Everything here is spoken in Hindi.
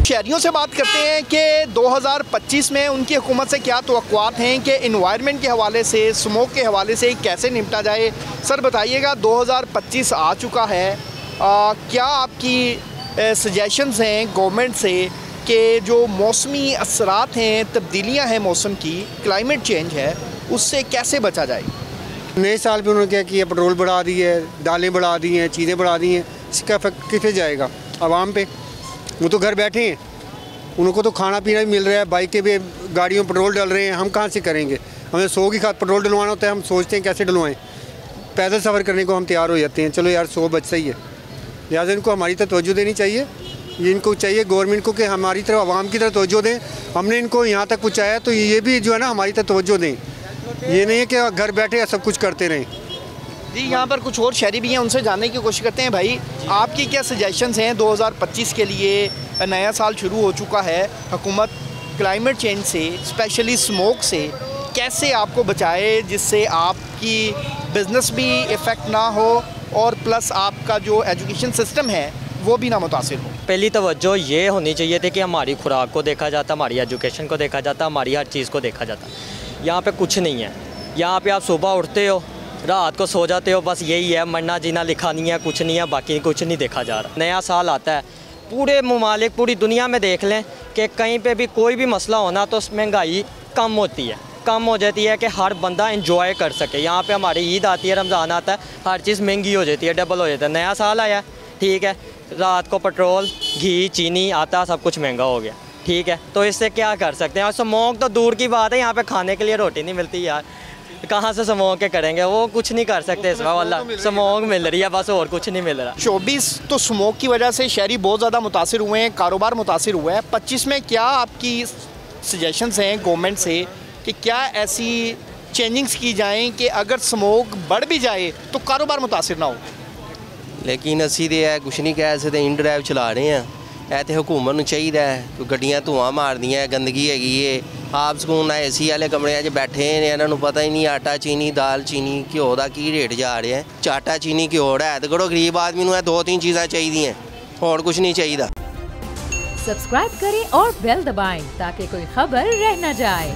शहरियों से बात करते हैं कि 2025 में उनकी हुकूमत से क्या तवक्कुआत हैं कि इन्वायरमेंट के हवाले से, स्मोक के हवाले से कैसे निपटा जाए। सर बताइएगा, 2025 आ चुका है, क्या आपकी सजेशंस हैं गवर्नमेंट से कि जो मौसमी असरात हैं, तब्दीलियाँ हैं मौसम की, क्लाइमेट चेंज है, उससे कैसे बचा जाए? नए साल पे उन्होंने क्या किया, पेट्रोल बढ़ा दी है, दालें बढ़ा दी हैं, चीज़ें बढ़ा दी हैं। इसका इफेक्ट किस पे जाएगा? आवाम पे। वो तो घर बैठे हैं, उनको तो खाना पीना भी मिल रहा है, बाइकें भी, गाड़ियों में पेट्रोल डल रहे हैं। हम कहाँ से करेंगे? हमें 100 की खाद पेट्रोल डलवाना होता है, हम सोचते हैं कैसे डलवाएं। पैदल सफ़र करने को हम तैयार हो जाते हैं, चलो यार 100 बच सही है। लिहाजा इनको हमारी तरफ तवज्जो देनी चाहिए। ये इनको चाहिए गवर्नमेंट को कि हमारी तरफ, आवाम की तरफ तवज्जो दें। हमने इनको यहाँ तक पहुँचाया तो ये भी जो है ना हमारी तरफ तवज्जो दें। ये नहीं है कि घर बैठे सब कुछ करते रहें। जी, यहाँ पर कुछ और शहरी भी हैं, उनसे जानने की कोशिश करते हैं। भाई, आपकी क्या सजेशंस हैं 2025 के लिए? नया साल शुरू हो चुका है, हुकूमत क्लाइमेट चेंज से, स्पेशली स्मोक से कैसे आपको बचाए जिससे आपकी बिज़नेस भी इफ़ेक्ट ना हो और प्लस आपका जो एजुकेशन सिस्टम है वो भी ना मुतासिर हो? पहली तवज्जो ये होनी चाहिए थी कि हमारी खुराक को देखा जाता, हमारी एजुकेशन को देखा जाता, हमारी हर चीज़ को देखा जाता। यहाँ पे कुछ नहीं है। यहाँ पे आप सुबह उठते हो, रात को सो जाते हो, बस यही है, मरना जीना लिखा नहीं है, कुछ नहीं है, बाकी कुछ नहीं देखा जा रहा। नया साल आता है, पूरे ममालिक, पूरी दुनिया में देख लें कि कहीं पे भी कोई भी मसला होना तो महंगाई कम होती है, कम हो जाती है कि हर बंदा एंजॉय कर सके। यहाँ पे हमारी ईद आती है, रमज़ान आता है, हर चीज़ महंगी हो जाती है, डबल हो जाता है। नया साल आया, ठीक है, रात को पेट्रोल, घी, चीनी, आटा सब कुछ महंगा हो गया, ठीक है। तो इससे क्या कर सकते हैं? और स्मोक तो दूर की बात है, यहाँ पे खाने के लिए रोटी नहीं मिलती यार, कहाँ से स्मोक के करेंगे? वो कुछ नहीं कर सकते इस बार, वाला स्मोक मिल रही है बस, और कुछ नहीं मिल रहा। 24 तो स्मोक की वजह से शहरी बहुत ज़्यादा मुतासिर हुए हैं, कारोबार मुतासिर हुआ है। 25 में क्या आपकी सजेशंस हैं गवर्नमेंट से कि क्या ऐसी चेंजिंग्स की जाएँ कि अगर स्मोक बढ़ भी जाए तो कारोबार मुतासिर ना हो? लेकिन असी तो है कुछ नहीं कह सकते, इन ड्राइव चला रहे हैं। ਇਹ ਤੇ हुकूमत ਨੂੰ ਚਾਹੀਦਾ ਹੈ ਕਿ ਗੱਡੀਆਂ ਧੂਆਂ ਮਾਰਦੀਆਂ, ਗੰਦਗੀ ਹੈਗੀ ਏ, ਆਪ ਸਕੂਨ ਨਾਲ ਏਸੀ ਵਾਲੇ ਕਮਰਿਆਂ 'ਚ ਬੈਠੇ ਨੇ, ਇਹਨਾਂ ਨੂੰ ਪਤਾ ਹੀ ਨਹੀਂ ਆਟਾ ਚੀਨੀ, ਦਾਲ ਚੀਨੀ, ਘਿਓ ਦਾ ਕੀ ਰੇਟ ਜਾ ਰਿਹਾ ਹੈ। ਆਟਾ ਚੀਨੀ ਘਿਓ ਹੈ ਤੇ ਕਰੋ, ਗਰੀਬ ਆਦਮੀ ਨੂੰ ਇਹ 2-3 ਚੀਜ਼ਾਂ ਚਾਹੀਦੀਆਂ, ਹੋਰ ਕੁਝ नहीं चाहिए। सब्सक्राइब करें और बेल दबाएं ताकि कोई खबर रह न जाए।